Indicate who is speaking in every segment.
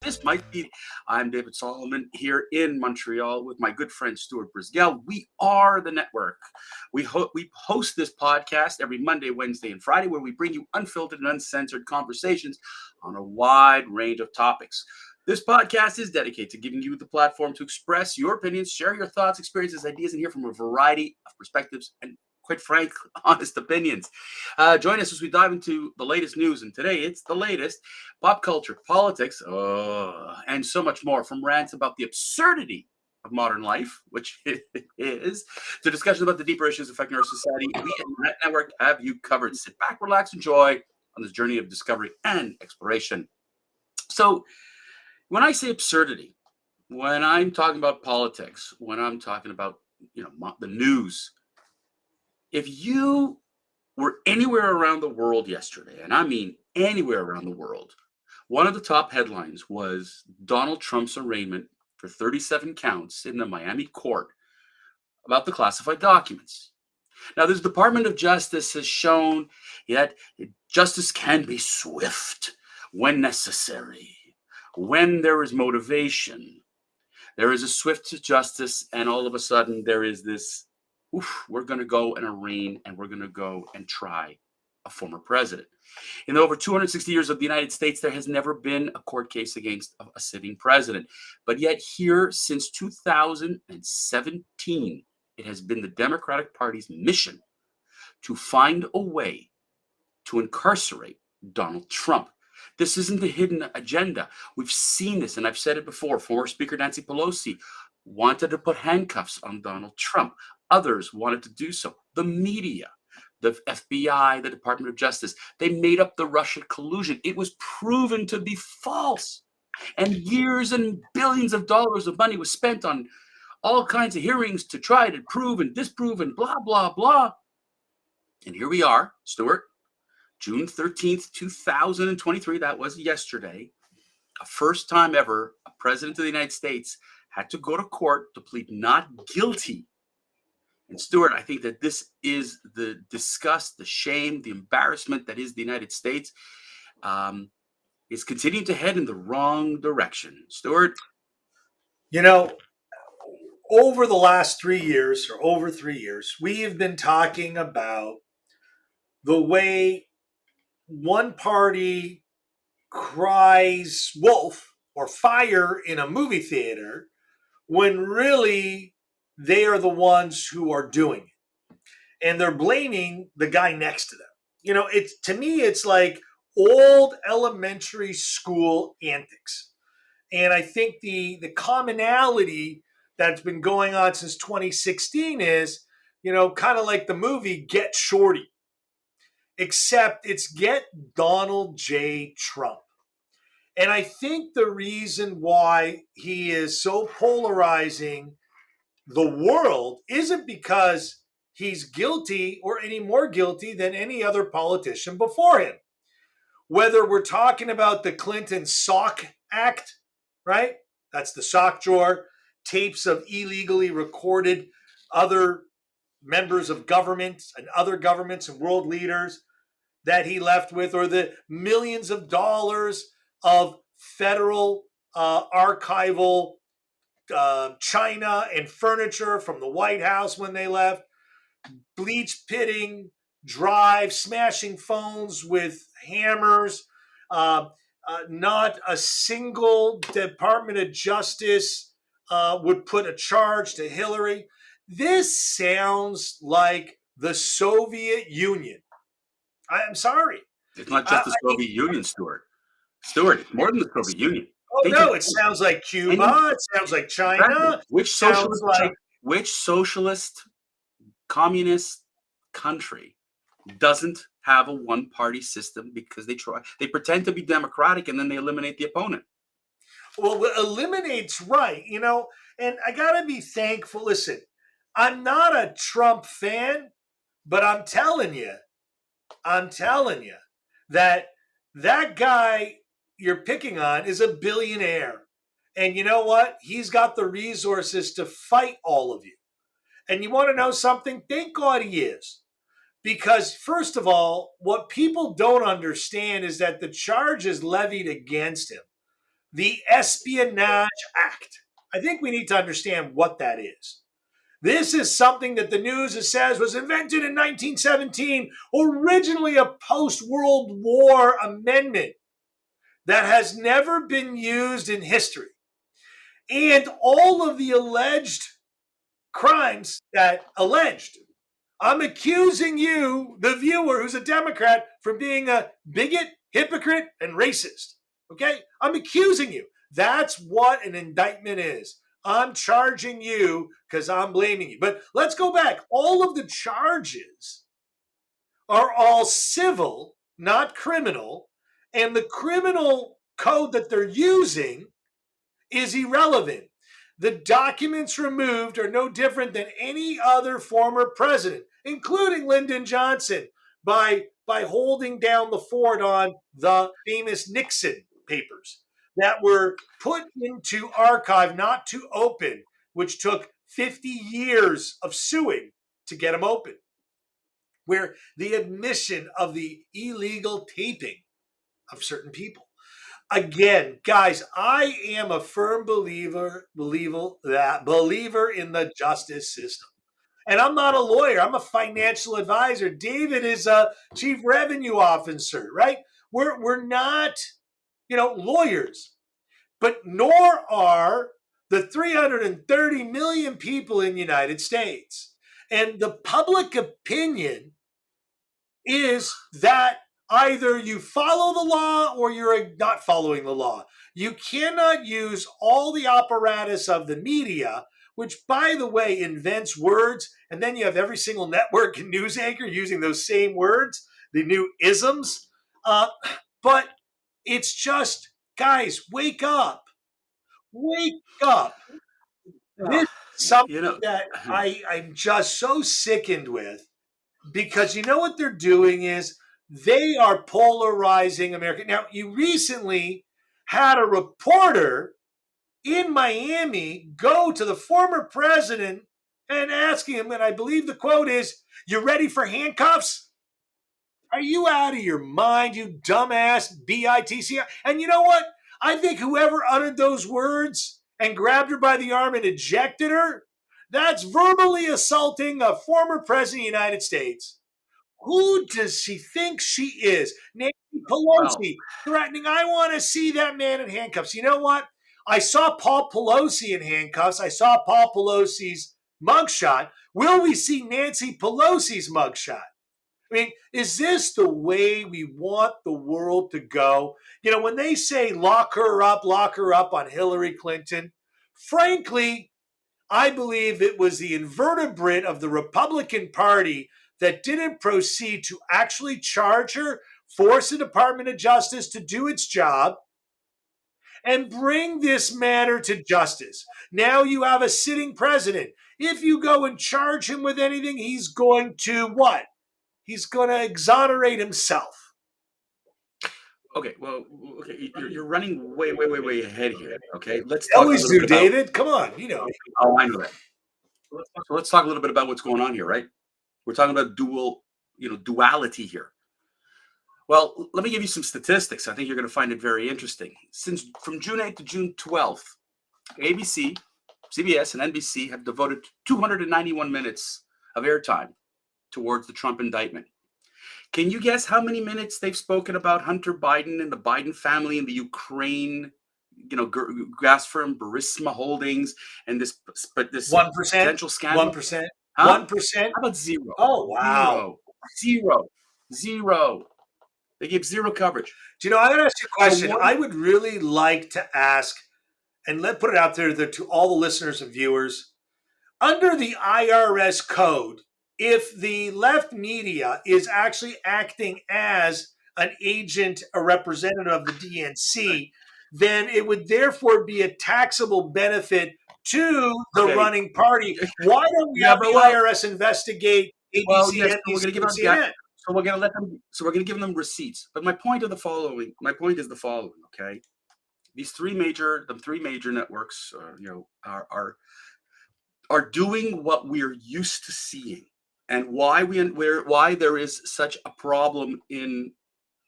Speaker 1: This might be. I'm David Solomon here in Montreal with my good friend Stuart Brisgell. We are the network. We host this podcast every Monday, Wednesday, and Friday, where we bring you unfiltered and uncensored conversations on a wide range of topics. This podcast is dedicated to giving you the platform to express your opinions, share your thoughts, experiences, ideas, and hear from a variety of perspectives and, quite frank, honest opinions. Join us as we dive into the latest news, and today it's the latest pop culture, politics, and so much more. From rants about the absurdity of modern life, which it is, to discussions about the deeper issues affecting our society, we at the Net Network have you covered. Sit back, relax, enjoy on this journey of discovery and exploration. So, when I say absurdity, when I'm talking about politics, when I'm talking about the news, if you were anywhere around the world yesterday, and I mean anywhere around the world, one of the top headlines was Donald Trump's arraignment for 37 counts in the Miami court about the classified documents. Now, this Department of Justice has shown that justice can be swift when necessary, when there is motivation. There is a swift justice, and all of a sudden there is this, we're going to go and arraign and we're going to go and try a former president. In over 260 years of the United States, there has never been a court case against a sitting president. But yet here, since 2017, it has been the Democratic Party's mission to find a way to incarcerate Donald Trump. This isn't a hidden agenda. We've seen this, and I've said it before. Former Speaker Nancy Pelosi wanted to put handcuffs on Donald Trump. Others wanted to do so. The media, the FBI, the Department of Justice, they made up the Russia collusion. It was proven to be false. And years and billions of dollars of money was spent on all kinds of hearings to try to prove and disprove and blah, blah, blah. And here we are, Stuart, June 13th, 2023. That was yesterday. A first time ever, a president of the United States had to go to court to plead not guilty. And Stuart, I think that this is the disgust, the shame, the embarrassment that is the United States, is continuing to head in the wrong direction. Stuart?
Speaker 2: You know, over the last 3 years or over 3 years, we have been talking about the way one party cries wolf or fire in a movie theater when really they are the ones who are doing it. And they're blaming the guy next to them. It's to me, it's like old elementary school antics. And I think the commonality that's been going on since 2016 is, kind of like the movie Get Shorty, except it's Get Donald J. Trump. And I think the reason why he is so polarizing the world isn't because he's guilty or any more guilty than any other politician before him. Whether we're talking about the Clinton Sock Act, right? That's the sock drawer, tapes of illegally recorded other members of governments and other governments and world leaders that he left with, or the millions of dollars of federal archival china and furniture from the White House when they left, bleach pitting, drive, smashing phones with hammers. Not a single Department of Justice would put a charge to Hillary. This sounds like the Soviet Union. I'm sorry.
Speaker 1: It's not just the Soviet Union, Stuart. Stuart, it's more than the Soviet Union.
Speaker 2: Oh no, it sounds like Cuba. It sounds like China.
Speaker 1: Exactly. Which socialist communist country doesn't have a one-party system because they pretend to be democratic and then they eliminate the opponent?
Speaker 2: Well, eliminates right, and I gotta be thankful. Listen, I'm not a Trump fan, but I'm telling you that guy you're picking on is a billionaire. And you know what? He's got the resources to fight all of you. And you want to know something? Thank God he is. Because, first of all, what people don't understand is that the charges levied against him the Espionage Act. I think we need to understand what that is. This is something that the news says was invented in 1917, originally a post-World War amendment that has never been used in history. And all of the alleged crimes that I'm accusing you, the viewer who's a Democrat, from being a bigot, hypocrite, and racist. Okay? I'm accusing you. That's what an indictment is. I'm charging you because I'm blaming you. But let's go back. All of the charges are all civil, not criminal. And the criminal code that they're using is irrelevant. The documents removed are no different than any other former president, including Lyndon Johnson, by holding down the fort on the famous Nixon papers that were put into archive, not to open, which took 50 years of suing to get them open, where the admission of the illegal taping of certain people. Again, guys, I am a firm believer in the justice system. And I'm not a lawyer. I'm a financial advisor. David is a chief revenue officer, right? We're not, lawyers, but nor are the 330 million people in the United States. And the public opinion is that either you follow the law or you're not following the law. You cannot use all the apparatus of the media, which, by the way, invents words, and then you have every single network and news anchor using those same words, the new isms. But it's just, guys, wake up. Wake up. This is
Speaker 1: You
Speaker 2: something
Speaker 1: know,
Speaker 2: that I'm just so sickened with. Because you know what they're doing is they are polarizing America. Now, you recently had a reporter in Miami go to the former president and asking him, and I believe the quote is, "You ready for handcuffs?" Are you out of your mind, you dumbass BITC? And you know what? I think whoever uttered those words and grabbed her by the arm and ejected her, that's verbally assaulting a former president of the United States. Who does she think she is? Nancy
Speaker 1: well,
Speaker 2: Pelosi threatening, I want to see that man in handcuffs. You know what? I saw Paul Pelosi in handcuffs. I saw Paul Pelosi's mugshot. Will we see Nancy Pelosi's mugshot? I mean, is this the way we want the world to go? When they say lock her up on Hillary Clinton, frankly, I believe it was the invertebrate of the Republican Party that didn't proceed to actually charge her, force the Department of Justice to do its job, and bring this matter to justice. Now you have a sitting president. If you go and charge him with anything, he's going to what? He's going to exonerate himself.
Speaker 1: okay, well, okay, you're running way ahead here. Okay, let's
Speaker 2: They
Speaker 1: talk a
Speaker 2: always
Speaker 1: little
Speaker 2: do,
Speaker 1: bit about.
Speaker 2: David. Come on,
Speaker 1: Oh, I know that. So let's talk a little bit about what's going on here, right? We're talking about duality here. Well, let me give you some statistics. I think you're going to find it very interesting. Since from June 8th to June 12th, ABC, CBS, and NBC have devoted 291 minutes of airtime towards the Trump indictment. Can you guess how many minutes they've spoken about Hunter Biden and the Biden family and the Ukraine, gas firm Burisma Holdings and this
Speaker 2: 1%,
Speaker 1: potential scandal?
Speaker 2: 1%,
Speaker 1: Huh?
Speaker 2: 1%.
Speaker 1: How about zero?
Speaker 2: Oh, wow.
Speaker 1: Zero. Zero. Zero. They gave zero coverage.
Speaker 2: Do I gotta ask you a
Speaker 1: So
Speaker 2: question?
Speaker 1: what?
Speaker 2: I would really like to ask, and put it out there to all the listeners and viewers. Under the IRS code, if the left media is actually acting as an agent, a representative of the DNC, then it would therefore be a taxable benefit to the
Speaker 1: Okay.
Speaker 2: running party. Why don't we
Speaker 1: Yeah,
Speaker 2: have
Speaker 1: but
Speaker 2: the IRS investigate
Speaker 1: well,
Speaker 2: ABC,
Speaker 1: yes, so we're
Speaker 2: NBC,
Speaker 1: going to give
Speaker 2: and
Speaker 1: them. Yeah,
Speaker 2: CNN?
Speaker 1: so we're going to let them. So we're going to give them receipts. But my point is the following. Okay, the three major networks, are doing what we're used to seeing, and why there is such a problem in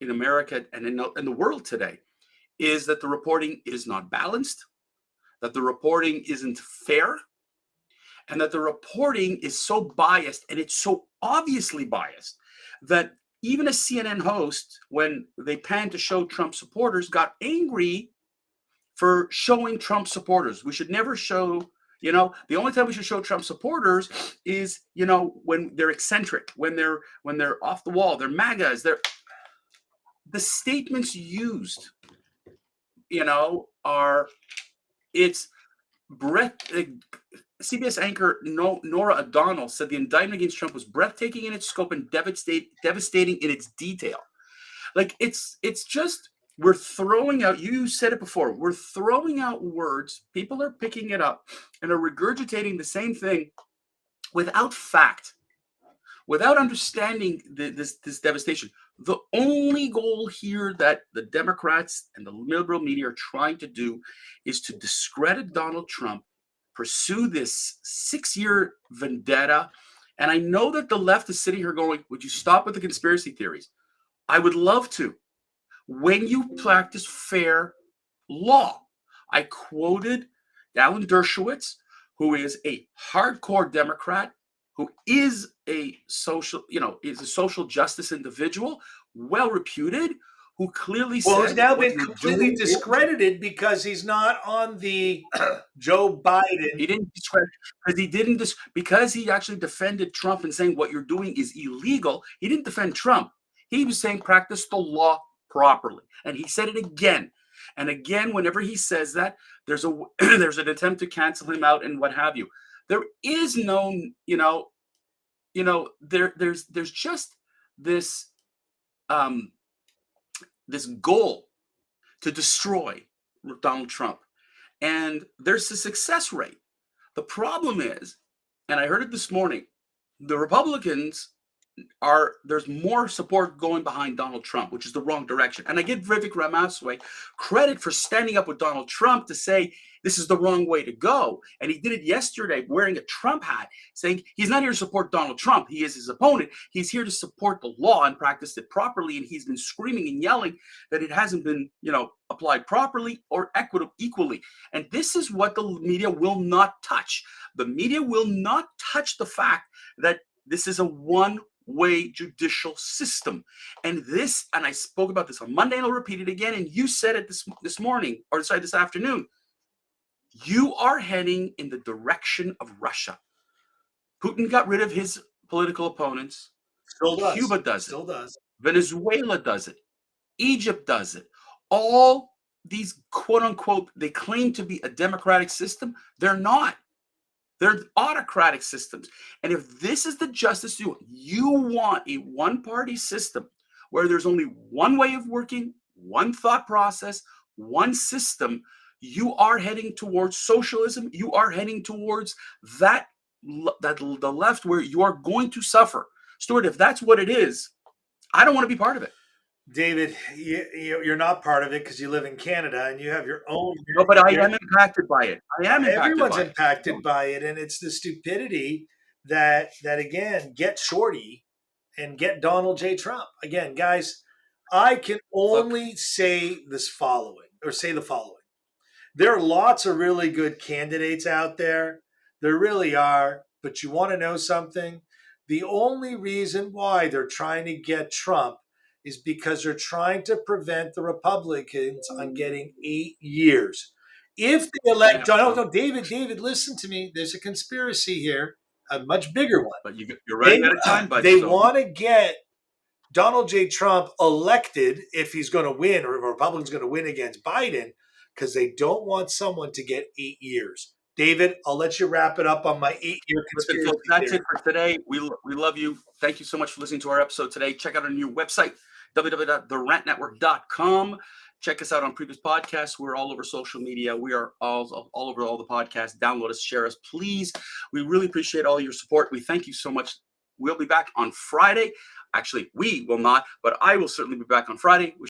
Speaker 1: America and in the world today is that the reporting is not balanced, that the reporting isn't fair, and that the reporting is so biased, and it's so obviously biased that even a CNN host, when they panned to show Trump supporters, got angry for showing Trump supporters. We should never show, the only time we should show Trump supporters is, when they're eccentric, when they're off the wall, they're MAGAs, the statements used, are, it's breath. CBS anchor Nora O'Donnell said the indictment against Trump was breathtaking in its scope and devastating in its detail. Like it's just, we're throwing out, you said it before, we're throwing out words, people are picking it up and are regurgitating the same thing without fact, without understanding this devastation. The only goal here that the Democrats and the liberal media are trying to do is to discredit Donald Trump, pursue this 6-year vendetta. And I know that the left is sitting here going, would you stop with the conspiracy theories? I would love to. When you practice fair law. I quoted Alan Dershowitz, who is a hardcore Democrat, who is a social justice individual, well reputed, who clearly
Speaker 2: Well,
Speaker 1: said
Speaker 2: he's now
Speaker 1: what
Speaker 2: been
Speaker 1: you're
Speaker 2: completely
Speaker 1: doing.
Speaker 2: discredited because he's not on the Joe Biden.
Speaker 1: He didn't discredit because he actually defended Trump and saying what you're doing is illegal. He didn't defend Trump. He was saying practice the law properly, and he said it again and again. Whenever he says that, there's there's an attempt to cancel him out and what have you. There is no, there's just this this goal to destroy Donald Trump, and there's a success rate. The problem is, and I heard it this morning, the Republicans there's more support going behind Donald Trump, which is the wrong direction. And I give Vivek Ramaswamy credit for standing up with Donald Trump to say this is the wrong way to go. And he did it yesterday wearing a Trump hat, saying he's not here to support Donald Trump. He is his opponent. He's here to support the law and practice it properly. And he's been screaming and yelling that it hasn't been, applied properly or equally. And this is what the media will not touch. The media will not touch the fact that this is a one-way judicial system. And I spoke about this on Monday, and I'll repeat it again, and you said it this morning, or sorry, this afternoon. You are heading in the direction of Russia. Putin got rid of his political opponents.
Speaker 2: Still does.
Speaker 1: Cuba does it.
Speaker 2: Still does.
Speaker 1: Venezuela does it. Egypt does it. All these quote-unquote, they claim to be a democratic system. They're not. They're autocratic systems. And if this is the justice you want a one-party system where there's only one way of working, one thought process, one system, you are heading towards socialism. You are heading towards the left where you are going to suffer. Stuart, if that's what it is, I don't want to be part of it.
Speaker 2: David, you're not part of it because you live in Canada and you have your own.
Speaker 1: No, but I am impacted by it.
Speaker 2: Everyone's impacted by it, and it's the stupidity that again, get Shorty and get Donald J. Trump. Again, guys, I can only say the following. There are lots of really good candidates out there. There really are. But you want to know something? The only reason why they're trying to get Trump is because they're trying to prevent the Republicans on getting 8 years. If they elect, David, listen to me. There's a conspiracy here, a much bigger one.
Speaker 1: But you're running out of time, buddy.
Speaker 2: They want to get Donald J. Trump elected if he's going to win, or if a Republican's going to win against Biden, because they don't want someone to get 8 years. David, I'll let you wrap it up on my 8-year conspiracy.
Speaker 1: That's it for today. We love you. Thank you so much for listening to our episode today. Check out our new website, www.therantnetwork.com. Check us out on previous podcasts. We're all over social media. We are all over all the podcasts. Download us, share us, please. We really appreciate all your support. We thank you so much. We'll be back on Friday. Actually, we will not, but I will certainly be back on Friday.